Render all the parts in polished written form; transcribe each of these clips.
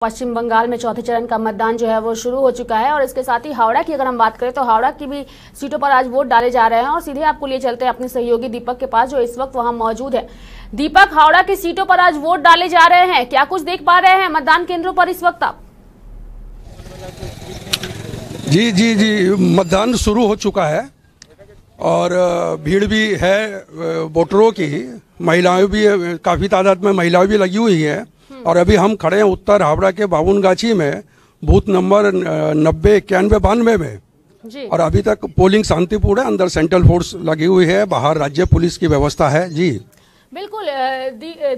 पश्चिम बंगाल में चौथे चरण का मतदान जो है वो शुरू हो चुका है और इसके साथ ही हावड़ा की अगर हम बात करें तो हावड़ा की भी सीटों पर आज वोट डाले जा रहे हैं और सीधे आपको लिए चलते हैं अपने सहयोगी दीपक के पास जो इस वक्त वहां मौजूद है। दीपक, हावड़ा की सीटों पर आज वोट डाले जा रहे हैं, क्या कुछ देख पा रहे हैं मतदान केंद्रों पर इस वक्त आप? जी, मतदान शुरू हो चुका है और भीड़ भी है वोटरों की। महिलाएं भी, काफ़ी तादाद में महिलाएं भी लगी हुई हैं और अभी हम खड़े हैं उत्तर हावड़ा के बाबुनगाछी में बूथ नंबर 90, 91, 92 में जी। और अभी तक पोलिंग शांतिपूर्ण है। अंदर सेंट्रल फोर्स लगी हुई है, बाहर राज्य पुलिस की व्यवस्था है। जी बिल्कुल।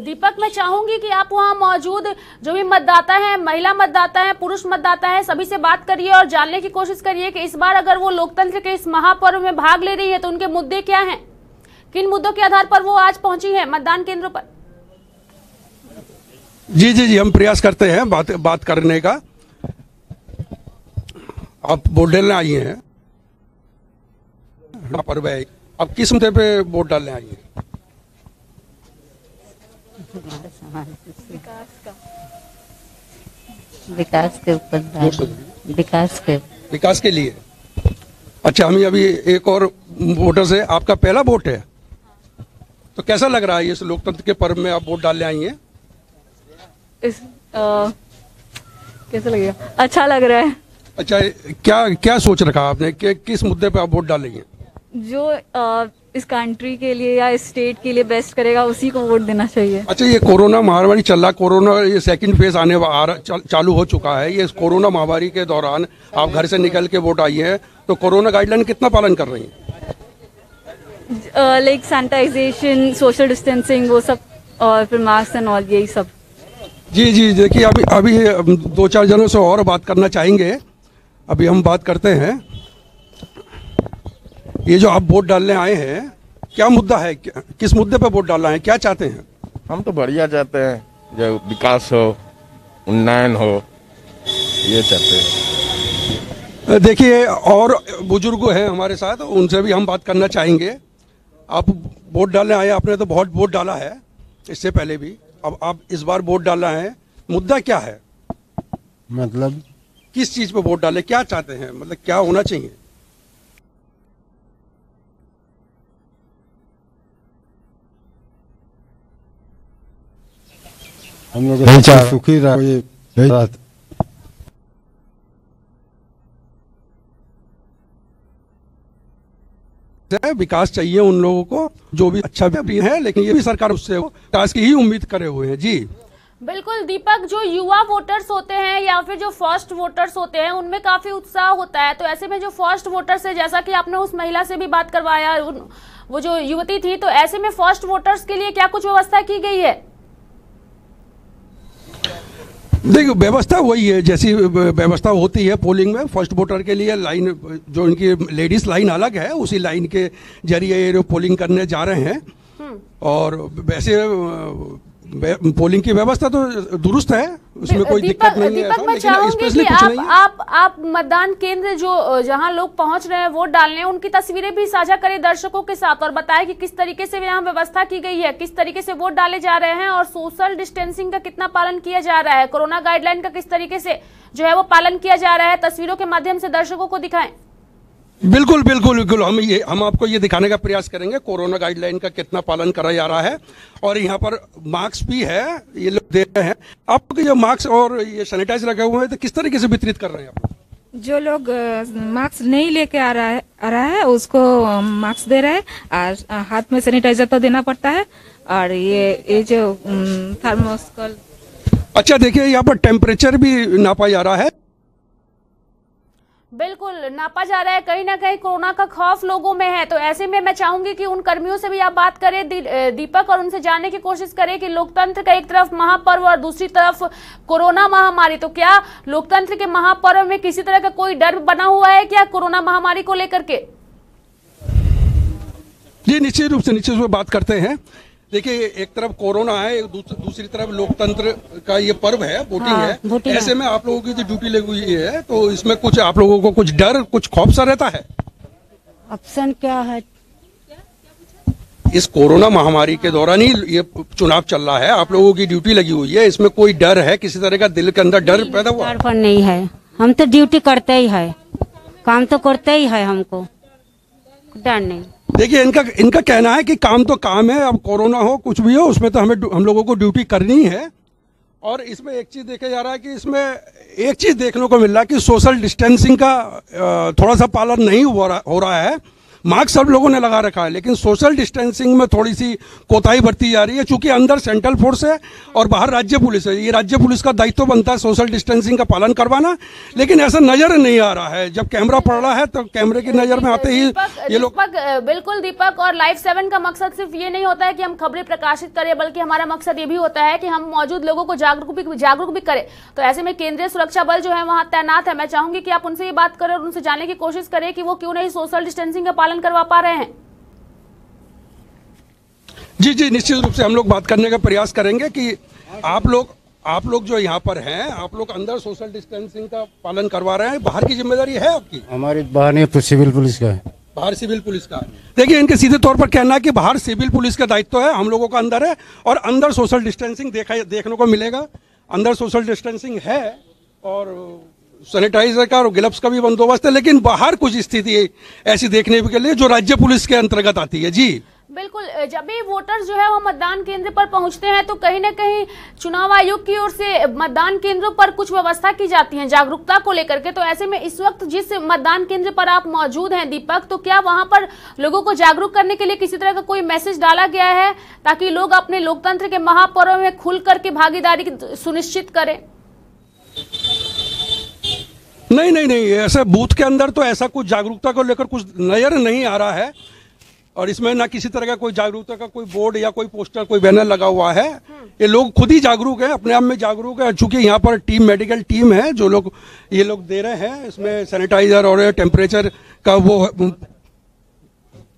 दीपक, मैं चाहूंगी कि आप वहां मौजूद जो भी मतदाता हैं, महिला मतदाता हैं, पुरुष मतदाता हैं, सभी से बात करिए और जानने की कोशिश करिए कि इस बार अगर वो लोकतंत्र के इस महापर्व में भाग ले रही है तो उनके मुद्दे क्या हैं, किन मुद्दों के आधार पर वो आज पहुंची है मतदान केंद्रों पर। जी, हम प्रयास करते हैं बात करने का। आप वोट डालने आई हैं, पर्व है, आप किस मुद्दे पे वोट डालने आई हैं? विकास के ऊपर, विकास के लिए। अच्छा, हम अभी एक और वोटर से, आपका पहला वोट है, तो कैसा लग रहा है इस लोकतंत्र के पर्व में आप वोट डालने आई हैं? कैसा लगेगा? अच्छा लग रहा है। अच्छा, क्या सोच रखा आपने कि किस मुद्दे पे आप वोट डालेंगे? जो इस कंट्री के लिए या इस स्टेट के लिए बेस्ट करेगा उसी को वोट देना चाहिए। अच्छा, ये कोरोना महामारी चल रहा, कोरोना ये सेकंड फेज चालू हो चुका है। ये कोरोना महामारी के दौरान आप घर से निकल के वोट आई हैं, तो कोरोना गाइडलाइन कितना पालन कर रही हैं? लाइक सैनिटाइजेशन, सोशल डिस्टेंसिंग, वो सब, और फिर मास्क एंड ऑल, यही सब। जी, देखिए अभी 2-4 जनों से और बात करना चाहेंगे। अभी हम बात करते हैं, ये जो आप वोट डालने आए हैं, क्या मुद्दा है, किस मुद्दे पर वोट डालना है, क्या चाहते हैं? हम तो बढ़िया चाहते हैं, जो विकास हो, उन्नयन हो, ये चाहते हैं। देखिए, और बुजुर्ग हैं हमारे साथ, उनसे भी हम बात करना चाहेंगे। आप वोट डालने आए, आपने तो बहुत वोट डाला है इससे पहले भी, अब आप इस बार वोट डालना है, मुद्दा क्या है? मतलब किस चीज पे वोट डाले, क्या चाहते हैं, मतलब क्या होना चाहिए? हम लोग सुखी रहे। विकास चाहिए उन लोगों को जो भी अच्छा भी है, लेकिन ये भी सरकार उससे विकास की ही उम्मीद करे हुए हैं। जी बिल्कुल दीपक, जो युवा वोटर्स होते हैं या फिर जो फर्स्ट वोटर्स होते हैं उनमें काफी उत्साह होता है, तो ऐसे में जो फर्स्ट वोटर्स है, जैसा कि आपने उस महिला से भी बात करवाया, वो जो युवती थी, तो ऐसे में फर्स्ट वोटर्स के लिए क्या कुछ व्यवस्था की गई है? देखो, व्यवस्था वही है जैसी व्यवस्था होती है पोलिंग में। फर्स्ट वोटर के लिए लाइन, जो इनकी लेडीज लाइन अलग है, उसी लाइन के जरिए ये पोलिंग करने जा रहे हैं। और वैसे पोलिंग की व्यवस्था तो दुरुस्त है, उसमें कोई दिक्कत नहीं है। दीपक, मैं चाहूंगी कि आप मतदान केंद्र जो जहां लोग पहुंच रहे हैं वोट डालने, उनकी तस्वीरें भी साझा करें दर्शकों के साथ और बताएं कि किस तरीके से यहाँ व्यवस्था की गई है, किस तरीके से वोट डाले जा रहे हैं और सोशल डिस्टेंसिंग का कितना पालन किया जा रहा है, कोरोना गाइडलाइन का किस तरीके से जो है वो पालन किया जा रहा है, तस्वीरों के माध्यम से दर्शकों को दिखाएं। बिल्कुल, हम आपको ये दिखाने का प्रयास करेंगे कोरोना गाइडलाइन का कितना पालन करा जा रहा है। और यहाँ पर मास्क भी है, ये लोग दे रहे हैं आपको। जो मास्क और ये सैनिटाइजर लगे हुए हैं, तो किस तरीके से वितरित कर रहे हैं आप? जो लोग मास्क नहीं लेके आ रहा है उसको मास्क दे रहे हैं, और हाथ में सैनिटाइजर तो देना पड़ता है। और ये जो थर्मोस्कल। अच्छा, देखिए यहाँ पर टेम्परेचर भी नापा जा रहा है। बिल्कुल नापा जा रहा है, कहीं ना कहीं कोरोना का खौफ लोगों में है, तो ऐसे में मैं चाहूंगी कि उन कर्मियों से भी आप बात करें दीपक, और उनसे जानने की कोशिश करें कि लोकतंत्र का एक तरफ महापर्व और दूसरी तरफ कोरोना महामारी, तो क्या लोकतंत्र के महापर्व में किसी तरह का कोई डर बना हुआ है क्या कोरोना महामारी को लेकर के? जी, निश्चित रूप से बात करते हैं। देखिए, एक तरफ कोरोना है, दूसरी तरफ लोकतंत्र का ये पर्व है, वोटिंग है। ऐसे में आप लोगों की जो ड्यूटी लगी हुई है, तो इसमें कुछ आप लोगों को कुछ डर, कुछ खौफ सा रहता है? ऑप्शन क्या है? इस कोरोना महामारी के दौरान ही ये चुनाव चल रहा है, आप लोगों की ड्यूटी लगी हुई है, इसमें कोई डर है, किसी तरह का दिल के अंदर डर पैदा हुआ? डर पर नहीं है, हम तो ड्यूटी करते ही है, काम तो करते ही है, हमको डर नहीं। देखिए इनका कहना है कि काम तो काम है, अब कोरोना हो कुछ भी हो उसमें तो हम लोगों को ड्यूटी करनी है। और इसमें एक चीज देखा जा रहा है कि इसमें एक चीज देखने को मिल रहा है कि सोशल डिस्टेंसिंग का थोड़ा सा पालन नहीं हो रहा है। मास्क सब लोगों ने लगा रखा है, लेकिन सोशल डिस्टेंसिंग में थोड़ी सी कोताही बरती जा रही है, चूंकि अंदर सेंट्रल फोर्स है और बाहर राज्य पुलिस है। ये राज्य पुलिस का दायित्व बनता है सोशल डिस्टेंसिंग का पालन करवाना, लेकिन ऐसा नजर नहीं आ रहा है। जब कैमरा पड़ रहा है तो कैमरे की नजर में आते ही ये लोग बिल्कुल दीपक, और लाइव 7 का मकसद सिर्फ ये नहीं होता है कि हम खबरें प्रकाशित करें, बल्कि हमारा मकसद ये भी होता है कि हम मौजूद लोगों को जागरूक भी करें। तो ऐसे में केंद्रीय सुरक्षा बल जो है वहां तैनात है। मैं चाहूंगी कि आप उनसे ये बात करें और उनसे जानने की कोशिश करें कि वो क्यों नहीं सोशल डिस्टेंसिंग का पालन करवा पा रहे हैं। जी निश्चित रूप से हम लोग बात करने का प्रयास करेंगे कि आप लोग जो यहाँ पर हैं, आप लोग अंदर सोशल डिस्टेंसिंग का पालन करवा रहे हैं, बाहर की जिम्मेदारी है आपकी? हमारी बाहर नहीं, तो सिविल पुलिस का है। बाहर सिविल पुलिस का है। देखिए इनके सीधे तौर पर कहना है कि बाहर सिविल पुलिस का दायित्व है, हम लोगों का अंदर है, और अंदर सोशल डिस्टेंसिंग देखने को मिलेगा। अंदर सोशल डिस्टेंसिंग है और सैनिटाइजर का और ग्लव्स का भी बंदोबस्त है, लेकिन बाहर कुछ स्थिति ऐसी देखने के लिए जो राज्य पुलिस के अंतर्गत आती है। जी बिल्कुल, जब भी वोटर्स जो है वो मतदान केंद्र पर पहुंचते हैं तो कहीं न कहीं चुनाव आयोग की ओर से मतदान केंद्रों पर कुछ व्यवस्था की जाती है जागरूकता को लेकर के। तो ऐसे में इस वक्त जिस मतदान केंद्र पर आप मौजूद हैं दीपक, तो क्या वहां पर लोगों को जागरूक करने के लिए किसी तरह का कोई मैसेज डाला गया है ताकि लोग अपने लोकतंत्र के महापर्व में खुल करके भागीदारी सुनिश्चित करें? नहीं, ऐसा बूथ के अंदर तो ऐसा कुछ जागरूकता को लेकर कुछ नजर नहीं आ रहा है, और इसमें ना किसी तरह का कोई जागरूकता का कोई बोर्ड या कोई पोस्टर, कोई बैनर लगा हुआ है। ये लोग खुद ही जागरूक है, अपने आप में जागरूक है, चूंकि यहाँ पर मेडिकल टीम है जो लोग ये लोग दे रहे हैं, इसमें सैनिटाइजर और टेम्परेचर का वो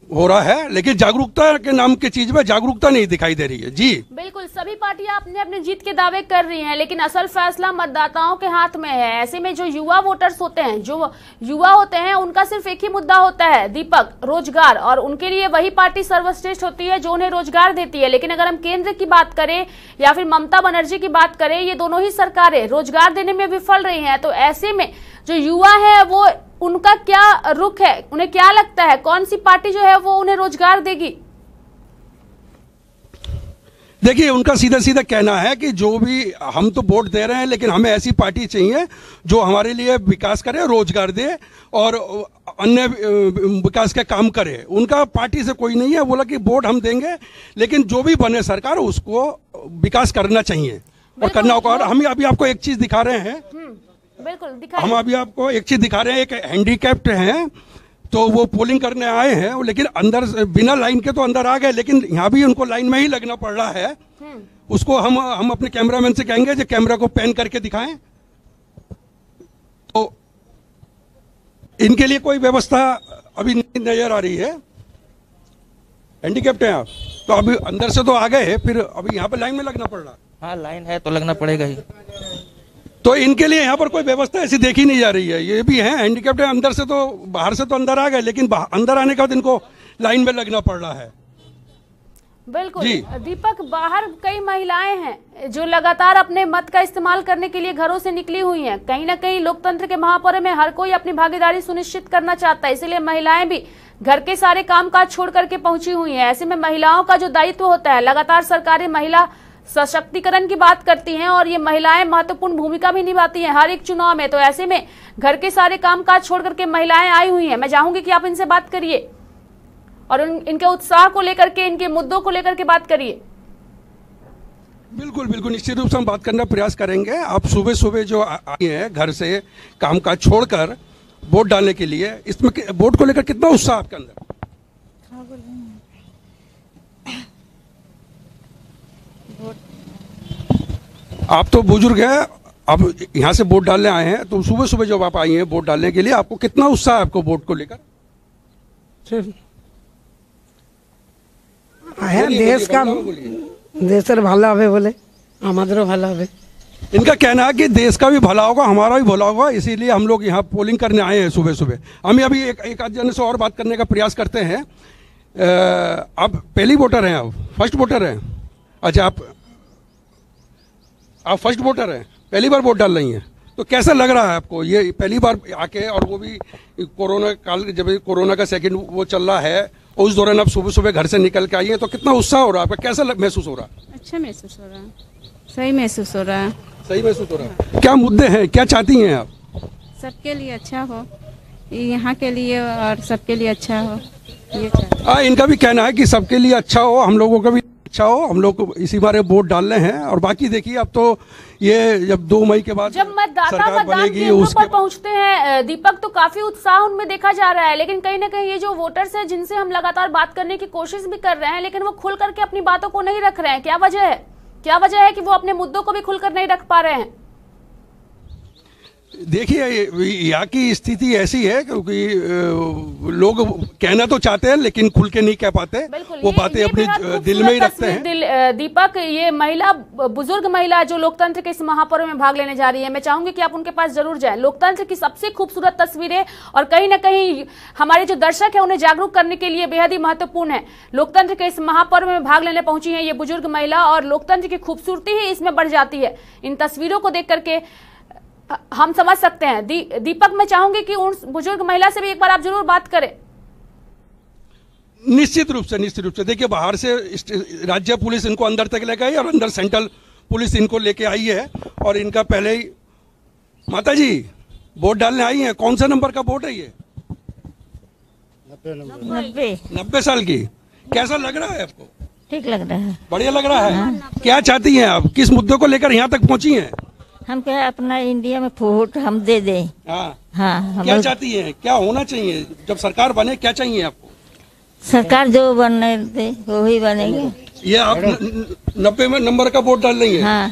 हो रहा है, लेकिन जागरूकता के नाम की चीज में जागरूकता नहीं दिखाई दे रही है। जी बिल्कुल, सभी पार्टियां अपने अपने जीत के दावे कर रही हैं, लेकिन असल फैसला मतदाताओं के हाथ में है। ऐसे में जो युवा वोटर्स होते हैं, उनका सिर्फ एक ही मुद्दा होता है दीपक, रोजगार, और उनके लिए वही पार्टी सर्वश्रेष्ठ होती है जो उन्हें रोजगार देती है। लेकिन अगर हम केंद्र की बात करें या फिर ममता बनर्जी की बात करें, ये दोनों ही सरकारें रोजगार देने में विफल रही हैं। तो ऐसे में जो युवा है वो उनका क्या रुख है, उन्हें क्या लगता है कौन सी पार्टी जो है वो उन्हें रोजगार देगी? देखिए उनका सीधा कहना है कि जो भी हम तो वोट दे रहे हैं, लेकिन हमें ऐसी पार्टी चाहिए जो हमारे लिए विकास करे, रोजगार दे और अन्य विकास के काम करे। उनका पार्टी से कोई नहीं है, बोला कि वोट हम देंगे लेकिन जो भी बने सरकार उसको विकास करना चाहिए और करना होगा। और हम अभी आपको एक चीज दिखा रहे हैं, बिल्कुल हम अभी आपको एक चीज दिखा रहे हैं। एक हैंडीकैप्ड हैं तो वो पोलिंग करने आए हैं, लेकिन अंदर बिना लाइन के तो अंदर आ गए, लेकिन यहाँ भी उनको लाइन में ही लगना पड़ रहा है। उसको हम अपने कैमरामैन से कहेंगे जो कैमरा को पैन करके दिखाएं। तो इनके लिए कोई व्यवस्था अभी नहीं नजर आ रही है। हैंडीकैप्ड हैं आप, तो अभी अंदर से तो आ गए, फिर अभी यहाँ पे लाइन में लगना पड़ रहा। हाँ लाइन है तो लगना पड़ेगा ही। तो इनके लिए यहाँ पर कोई व्यवस्था ऐसी देखी नहीं जा रही है। ये भी हैं हैंडीकैप्ड है, अंदर से तो बाहर से तो अंदर आ गए, लेकिन अंदर आने के बाद इनको लाइन में लगना पड़ रहा है। बिल्कुल दीपक, बाहर कई महिलाएं हैं जो लगातार अपने मत का इस्तेमाल करने के लिए घरों से निकली हुई हैं। कहीं ना कहीं लोकतंत्र के महापर्व में हर कोई अपनी भागीदारी सुनिश्चित करना चाहता है, इसीलिए महिलाएं भी घर के सारे कामकाज छोड़ करके पहुंची हुई हैं। ऐसे में महिलाओं का जो दायित्व होता है, लगातार सरकारें महिला सशक्तिकरण की बात करती हैं और ये महिलाएं महत्वपूर्ण भूमिका भी निभाती हैं हर एक चुनाव में। तो ऐसे में घर के सारे कामकाज छोड़ करके महिलाएं आई हुई हैं। मैं चाहूंगी कि आप इनसे बात करिए और इनके उत्साह को लेकर के, इनके मुद्दों को लेकर के बात करिए। बिल्कुल निश्चित रूप से हम बात करने का प्रयास करेंगे। आप सुबह जो आई हैं घर से कामकाज छोड़कर वोट डालने के लिए, इसमें वोट को लेकर कितना उत्साह आपके अंदर? आप तो बुजुर्ग हैं, आप यहाँ से वोट डालने आए हैं, तो सुबह जब आप आई हैं वोट डालने के लिए, आपको कितना उत्साह है आपको वोट को लेकर? देशर भला হবে বলে আমাদেরও ভালো হবে। इनका कहना है कि देश का भी भला होगा, हमारा भी भला होगा, इसीलिए हम लोग यहाँ पोलिंग करने आए हैं सुबह। हम अभी एक आध जन से और बात करने का प्रयास करते हैं। आप पहली वोटर हैं, आप फर्स्ट वोटर हैं? अच्छा, आप फर्स्ट वोटर हैं, पहली बार वोट डाल रही हैं। तो कैसा लग रहा है आपको ये पहली बार आके, और वो भी कोरोना काल, जब कोरोना का सेकंड वो चल रहा है, और उस दौरान आप सुबह सुबह घर से निकल के आई हैं, तो कितना उत्साह हो रहा है आपका, कैसा महसूस हो रहा है? अच्छा महसूस हो रहा है, सही महसूस हो रहा है। सही महसूस हो रहा है। क्या मुद्दे हैं, क्या चाहती हैं आप? सबके लिए अच्छा हो, यहाँ के लिए और सबके लिए अच्छा हो, ये चाहते। इनका भी कहना है कि सबके लिए अच्छा हो, हम लोगों का भी अच्छा हो, हम लोग इसी बारे वोट डाल रहे हैं। और बाकी देखिए, अब तो ये जब 2 मई के बाद जब मतदाता सरकार मतदान बनेगी केंद्रों पर पहुंचते हैं दीपक, तो काफी उत्साह उनमें देखा जा रहा है, लेकिन कहीं ना कहीं ये जो वोटर्स हैं जिनसे हम लगातार बात करने की कोशिश भी कर रहे हैं, लेकिन वो खुल करके अपनी बातों को नहीं रख रहे हैं। क्या वजह है, क्या वजह है कि वो अपने मुद्दों को भी खुलकर नहीं रख पा रहे हैं? देखिए, यहाँ की स्थिति ऐसी है क्योंकि लोग कहना तो चाहते हैं लेकिन खुल के नहीं कह पाते, वो बातें अपने दिल में ही रखते हैं। दीपक, ये महिला, बुजुर्ग महिला जो लोकतंत्र के इस महापर्व में भाग लेने जा रही है, मैं चाहूंगी कि आप उनके पास जरूर जाएं। लोकतंत्र की सबसे खूबसूरत तस्वीरें, और कहीं ना कहीं हमारे जो दर्शक है उन्हें जागरूक करने के लिए बेहद ही महत्वपूर्ण है। लोकतंत्र के इस महापर्व में भाग लेने पहुंची है ये बुजुर्ग महिला, और लोकतंत्र की खूबसूरती ही इसमें बढ़ जाती है। इन तस्वीरों को देख करके हम समझ सकते हैं। दीपक, मैं चाहूंगी कि उन बुजुर्ग महिला से भी एक बार आप जरूर बात करें। निश्चित रूप से देखिए, बाहर से राज्य पुलिस इनको अंदर तक लेके आई और अंदर सेंट्रल पुलिस इनको लेके आई है। और इनका पहले ही, माता जी वोट डालने आई हैं, कौन सा नंबर का वोट है ये? 90 साल की। कैसा लग रहा है आपको? ठीक लग रहा है, बढ़िया लग रहा है। क्या चाहती हैं आप, किस मुद्दों को लेकर यहाँ तक पहुंची हैं? हम क्या अपना इंडिया में वोट हम दे दें। हाँ, क्या चाहती हैं, क्या होना चाहिए जब सरकार बने, क्या चाहिए आपको? सरकार जो बनने दे वो ही बनेगी। ये आप 90 में नंबर का वोट डाल लेंगे? हाँ।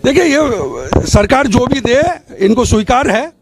देखिए, ये सरकार जो भी दे इनको स्वीकार है,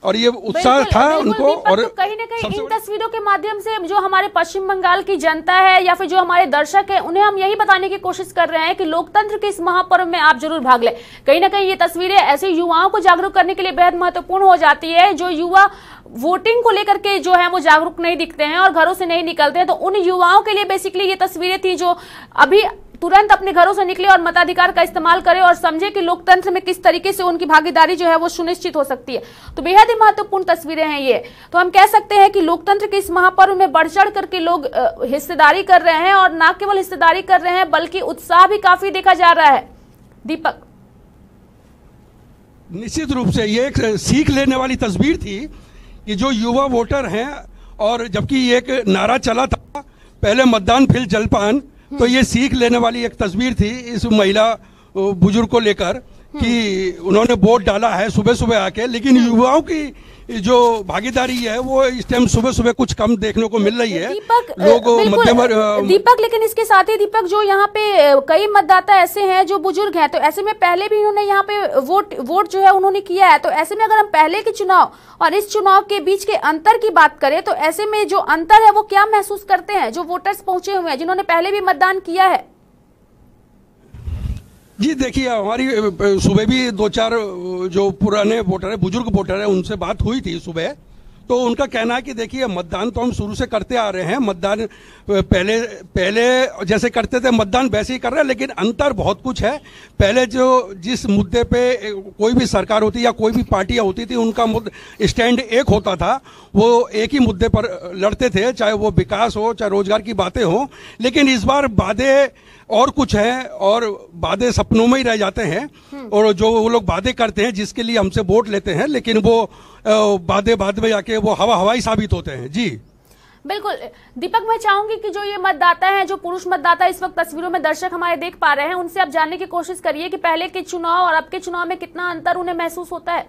और ये उत्साह था उनको। और तो कहीं ना कहीं इन तस्वीरों के माध्यम से जो हमारे पश्चिम बंगाल की जनता है या फिर जो हमारे दर्शक है, उन्हें हम यही बताने की कोशिश कर रहे हैं कि लोकतंत्र के इस महापर्व में आप जरूर भाग लें। कहीं ना कहीं ये तस्वीरें ऐसे युवाओं को जागरूक करने के लिए बेहद महत्वपूर्ण हो जाती है। जो युवा वोटिंग को लेकर के जो है वो जागरूक नहीं दिखते हैं और घरों से नहीं निकलते हैं, तो उन युवाओं के लिए बेसिकली ये तस्वीरें थी जो अभी तुरंत अपने घरों से निकले और मताधिकार का इस्तेमाल करें और समझे कि लोकतंत्र में किस तरीके से उनकी भागीदारी जो है वो सुनिश्चित हो सकती है। तो बेहद ही महत्वपूर्ण तस्वीरें हैं ये। तो हम कह सकते हैं कि लोकतंत्र के इस महापर्व में बढ़ चढ़ करके लोग हिस्सेदारी कर रहे हैं, और न केवल हिस्सेदारी कर रहे हैं बल्कि उत्साह भी काफी देखा जा रहा है। दीपक, निश्चित रूप से ये एक सीख लेने वाली तस्वीर थी कि जो युवा वोटर हैं, और जबकि एक नारा चला था पहले मतदान फिर जलपान, तो ये सीख लेने वाली एक तस्वीर थी इस महिला बुजुर्ग को लेकर कि उन्होंने वोट डाला है सुबह सुबह आके, लेकिन युवाओं की जो भागीदारी है वो इस टाइम सुबह सुबह कुछ कम देखने को मिल रही है। दीपक, लेकिन इसके साथ ही दीपक, जो यहाँ पे कई मतदाता ऐसे हैं जो बुजुर्ग हैं, तो ऐसे में पहले भी इन्होंने यहाँ पे वोट जो है उन्होंने किया है। तो ऐसे में अगर हम पहले के चुनाव और इस चुनाव के बीच के अंतर की बात करें, तो ऐसे में जो अंतर है वो क्या महसूस करते हैं जो वोटर्स पहुंचे हुए हैं, जिन्होंने पहले भी मतदान किया है? जी देखिए, हमारी सुबह भी 2-4 जो पुराने वोटर है, बुजुर्ग वोटर है, उनसे बात हुई थी सुबह। तो उनका कहना है कि देखिए, मतदान तो हम शुरू से करते आ रहे हैं, मतदान पहले जैसे करते थे मतदान वैसे ही कर रहे हैं, लेकिन अंतर बहुत कुछ है। पहले जो जिस मुद्दे पे कोई भी सरकार होती या कोई भी पार्टियां होती थी, उनका स्टैंड एक होता था, वो एक ही मुद्दे पर लड़ते थे, चाहे वो विकास हो, चाहे रोजगार की बातें हो। लेकिन इस बार वादे और कुछ है, और वादे सपनों में ही रह जाते हैं, और जो वो लोग वादे करते हैं जिसके लिए हमसे वोट लेते हैं, लेकिन वो वादे बाद में जाके वो हवाई साबित होते हैं। जी बिल्कुल दीपक, मैं चाहूंगी कि जो ये मतदाता हैं, जो पुरुष मतदाता इस वक्त तस्वीरों में दर्शक हमारे देख पा रहे हैं, उनसे आप जानने की कोशिश करिए कि पहले के चुनाव और अब के चुनाव में कितना अंतर उन्हें महसूस होता है।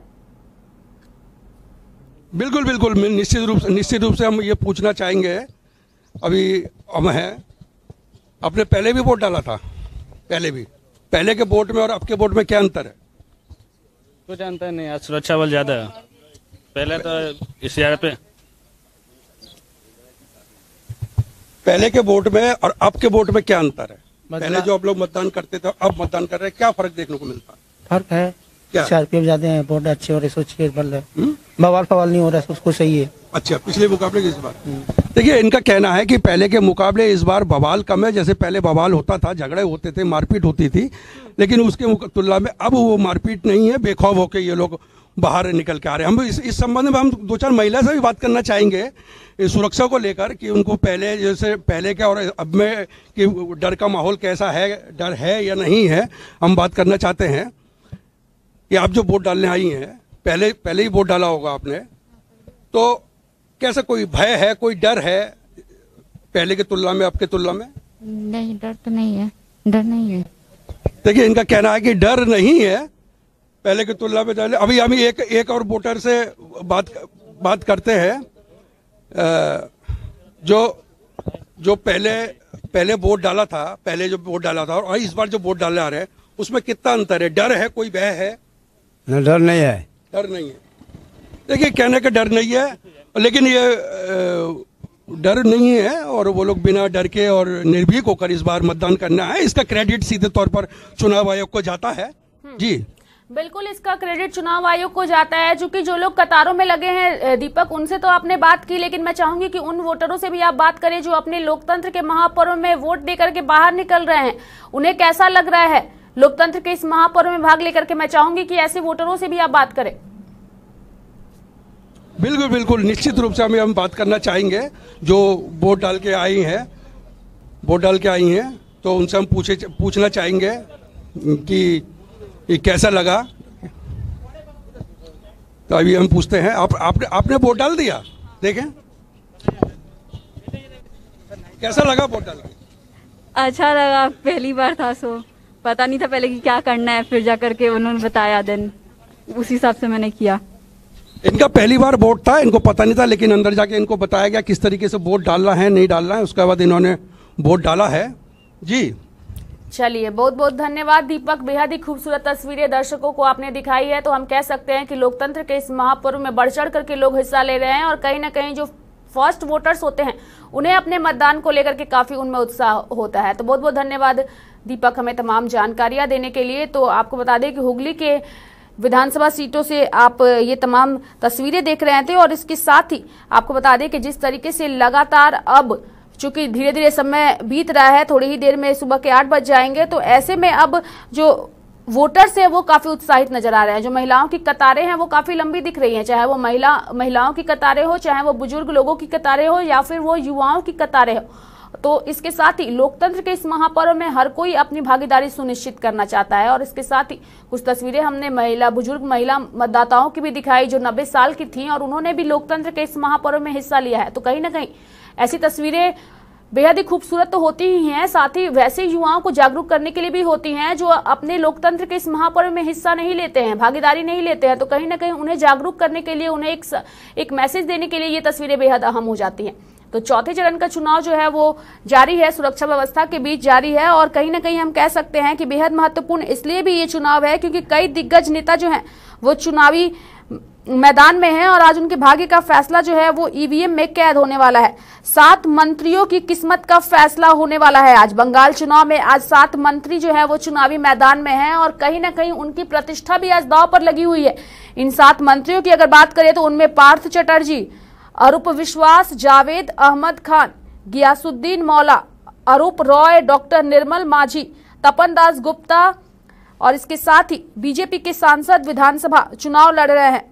बिल्कुल, निश्चित रूप से हम ये पूछना चाहेंगे। अभी हम हैं, आपने पहले भी वोट डाला था? पहले के वोट में और अब के वोट में क्या अंतर है? कुछ अंतर नहीं, आज सुरक्षा बल ज्यादा है। पहले तो इस जगह पे पहले के वोट में और अब के वोट में क्या अंतर है? पहले जो आप लोग मतदान करते थे, अब मतदान कर रहे हैं, क्या फर्क देखने को मिलता है? फर्क है, क्या CRPF जाते हैं, वोट अच्छे हो रहे, सोच के बल रहे, बवाल फवाल नहीं हो रहा, उसको सही है। अच्छा, पिछले मुकाबले की इस बार देखिए, इनका कहना है कि पहले के मुकाबले इस बार बवाल कम है। जैसे पहले बवाल होता था, झगड़े होते थे, मारपीट होती थी, लेकिन उसके तुलना में अब वो मारपीट नहीं है। बेखौफ होकर ये लोग बाहर निकल के आ रहे हैं। हम इस संबंध में हम 2-4 महिला से भी बात करना चाहेंगे सुरक्षा को लेकर, कि उनको पहले जैसे पहले क्या और अब में कि डर का माहौल कैसा है, डर है या नहीं है, हम बात करना चाहते हैं। कि आप जो वोट डालने आई हैं, पहले ही वोट डाला होगा आपने, तो कैसा कोई भय है, कोई डर है पहले की तुलना में, आपके तुलना में? नहीं, डर तो नहीं है, डर नहीं है। देखिए, इनका कहना है कि डर नहीं है पहले की तुलना में। अभी हम एक और वोटर से बात करते हैं, जो पहले वोट डाला था, पहले जो वोट डाला था और इस बार जो वोट डालने आ रहे हैं, उसमें कितना अंतर है? डर है, कोई भय है? न, डर नहीं है। डर नहीं है। देखिए, कहने का डर नहीं है, लेकिन ये डर नहीं है और वो लोग बिना डर के और निर्भीक होकर इस बार मतदान करना है। इसका क्रेडिट सीधे तौर पर चुनाव आयोग को जाता है। जी बिल्कुल, इसका क्रेडिट चुनाव आयोग को जाता है। चूंकि जो लोग कतारों में लगे हैं दीपक, उनसे तो आपने बात की, लेकिन मैं चाहूंगी कि उन वोटरों से भी आप बात करें जो अपने लोकतंत्र के महापर्व में वोट देकर के बाहर निकल रहे हैं। उन्हें कैसा लग रहा है लोकतंत्र के इस महापर्व में भाग लेकर के? मैं चाहूंगी कि ऐसे वोटरों से भी आप बात करें। बिल्कुल बिल्कुल, निश्चित रूप से हम बात करना चाहेंगे। जो वोट डाल के आई हैं, तो उनसे हम पूछना चाहेंगे कि ये कैसा लगा। तो अभी हम पूछते हैं, आपने वोट डाल दिया? देखें कैसा लगा वोट डाल के? अच्छा लगा, पहली बार था, सो पता नहीं था पहले कि क्या करना है, फिर जाकर के उन्होंने बताया, देन उस हिसाब से मैंने किया। इनका पहली बार वोट था, इनको पता नहीं था, लेकिन अंदर जाके इनको बताया गया किस तरीके से वोट डालना है, नहीं डालना है। उसके बाद इन्होंने वोट डाला है। जी चलिए, बहुत बहुत धन्यवाद दीपक। बेहद ही खूबसूरत तस्वीरें दर्शकों को आपने दिखाई है। तो हम कह सकते हैं कि लोकतंत्र के इस महापर्व में बढ़ चढ़ करके लोग हिस्सा ले रहे हैं और कहीं ना कहीं जो फर्स्ट वोटर्स होते हैं उन्हें अपने मतदान को लेकर के काफी उनमें उत्साह होता है। तो बहुत बहुत धन्यवाद दीपक हमें तमाम जानकारियां देने के लिए। तो आपको बता दें कि हुगली के विधानसभा सीटों से आप ये तमाम तस्वीरें देख रहे थे और इसके साथ ही आपको बता दें कि जिस तरीके से लगातार अब चूंकि धीरे धीरे समय बीत रहा है, थोड़ी ही देर में सुबह के 8 बज जाएंगे, तो ऐसे में अब जो वोटर्स हैं वो काफी उत्साहित नजर आ रहे हैं। जो महिलाओं की कतारें हैं वो काफी लंबी दिख रही हैं, चाहे वो महिलाओं की कतारें हो, चाहे वो बुजुर्ग लोगों की कतारें हो या फिर वो युवाओं की कतारें हो। तो इसके साथ ही लोकतंत्र के इस महापर्व में हर कोई अपनी भागीदारी सुनिश्चित करना चाहता है। और इसके साथ ही कुछ तस्वीरें हमने बुजुर्ग महिला मतदाताओं की भी दिखाई जो 90 साल की थी और उन्होंने भी लोकतंत्र के इस महापर्व में हिस्सा लिया है। तो कहीं ना कहीं ऐसी तस्वीरें बेहद ही खूबसूरत तो होती ही हैं, साथ ही वैसे युवाओं को जागरूक करने के लिए भी होती हैं जो अपने लोकतंत्र के इस महापर्व में हिस्सा नहीं लेते हैं, भागीदारी नहीं लेते हैं। तो कहीं ना कहीं उन्हें जागरूक करने के लिए, उन्हें एक मैसेज देने के लिए ये तस्वीरें बेहद अहम हो जाती हैं। तो चौथे चरण का चुनाव जो है वो जारी है, सुरक्षा व्यवस्था के बीच जारी है और कहीं ना कहीं हम कह सकते हैं कि बेहद महत्वपूर्ण इसलिए भी ये चुनाव है क्योंकि कई दिग्गज नेता जो हैं वो चुनावी मैदान में हैं और आज उनके भाग्य का फैसला जो है वो ईवीएम में कैद होने वाला है। 7 मंत्रियों की किस्मत का फैसला होने वाला है। आज बंगाल चुनाव में आज 7 मंत्री जो है वो चुनावी मैदान में हैं और कहीं ना कहीं उनकी प्रतिष्ठा भी आज दांव पर लगी हुई है। इन 7 मंत्रियों की अगर बात करें तो उनमें पार्थ चटर्जी, अरूप विश्वास, जावेद अहमद खान, गियासुद्दीन मौला, अरूप रॉय, डॉक्टर निर्मल माझी, तपन दास गुप्ता और इसके साथ ही बीजेपी के सांसद विधानसभा चुनाव लड़ रहे हैं।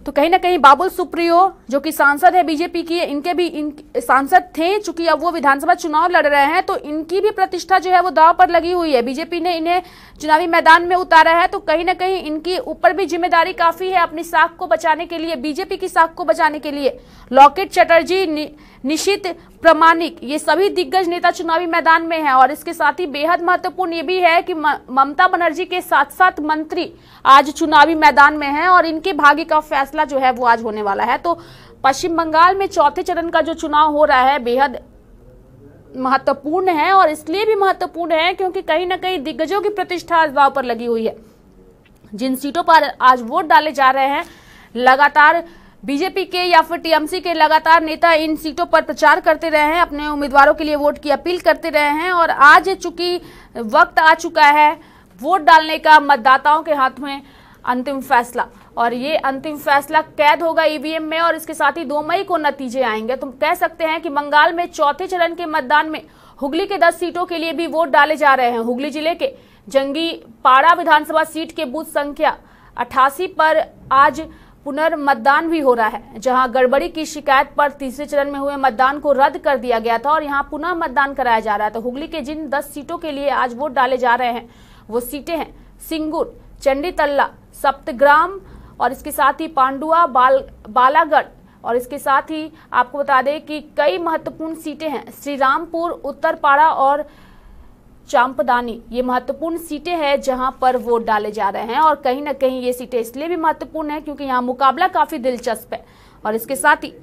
तो कहीं ना कहीं बाबुल सुप्रियो जो कि सांसद है बीजेपी की, इनके भी सांसद थे, चूंकि अब वो विधानसभा चुनाव लड़ रहे हैं तो इनकी भी प्रतिष्ठा जो है वो दांव पर लगी हुई है। बीजेपी ने इन्हें चुनावी मैदान में उतारा है तो कहीं ना कहीं इनकी ऊपर भी जिम्मेदारी काफी है अपनी साख को बचाने के लिए, बीजेपी की साख को बचाने के लिए। लॉकेट चटर्जी, निशित प्रामाणिक, ये सभी दिग्गज नेता चुनावी मैदान में हैं और इसके साथ ही बेहद महत्वपूर्ण ये भी है कि ममता बनर्जी के 7 मंत्री आज चुनावी मैदान में हैं और इनके भाग्य का फैसला जो है वो आज होने वाला है। तो पश्चिम बंगाल में चौथे चरण का जो चुनाव हो रहा है बेहद महत्वपूर्ण है और इसलिए भी महत्वपूर्ण है क्योंकि कहीं ना कहीं दिग्गजों की प्रतिष्ठा आज दांव पर लगी हुई है। जिन सीटों पर आज वोट डाले जा रहे हैं, लगातार बीजेपी के या फिर टीएमसी के लगातार नेता इन सीटों पर प्रचार करते रहे हैं, अपने उम्मीदवारों के लिए वोट की अपील करते रहे हैं और आज चूंकि वक्त आ चुका है वोट डालने का मतदाताओं के हाथ में अंतिम फैसला, और ये अंतिम फैसला कैद होगा ईवीएम में और इसके साथ ही 2 मई को नतीजे आएंगे। तो कह सकते हैं कि बंगाल में चौथे चरण के मतदान में हुगली के 10 सीटों के लिए भी वोट डाले जा रहे हैं। हुगली जिले के जंगीपाड़ा विधानसभा सीट के बूथ संख्या 88 पर आज पुनर्मतदान भी हो रहा है, जहां गड़बड़ी की शिकायत पर तीसरे चरण में हुए मतदान को रद्द कर दिया गया था और यहां पुनः मतदान कराया जा रहा है। तो हुगली के जिन 10 सीटों के लिए आज वोट डाले जा रहे हैं वो सीटें हैं सिंगुर, चंडीतल्ला, सप्तग्राम और इसके साथ ही पांडुआ, बालागढ़, और इसके साथ ही आपको बता दें कि कई महत्वपूर्ण सीटें हैं श्रीरामपुर, उत्तरपाड़ा और चांपदानी। ये महत्वपूर्ण सीटें हैं जहां पर वोट डाले जा रहे हैं और कहीं ना कहीं ये सीटें इसलिए भी महत्वपूर्ण है क्योंकि यहाँ मुकाबला काफी दिलचस्प है। और इसके साथ ही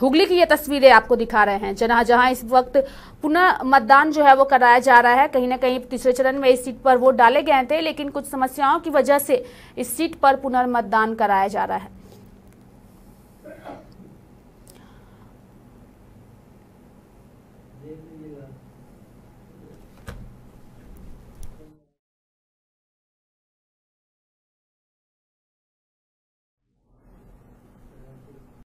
हुगली की ये तस्वीरें आपको दिखा रहे हैं जहां इस वक्त पुनः मतदान जो है वो कराया जा रहा है। कहीं ना कहीं तीसरे चरण में इस सीट पर वोट डाले गए थे, लेकिन कुछ समस्याओं की वजह से इस सीट पर पुनर्मतदान कराया जा रहा है।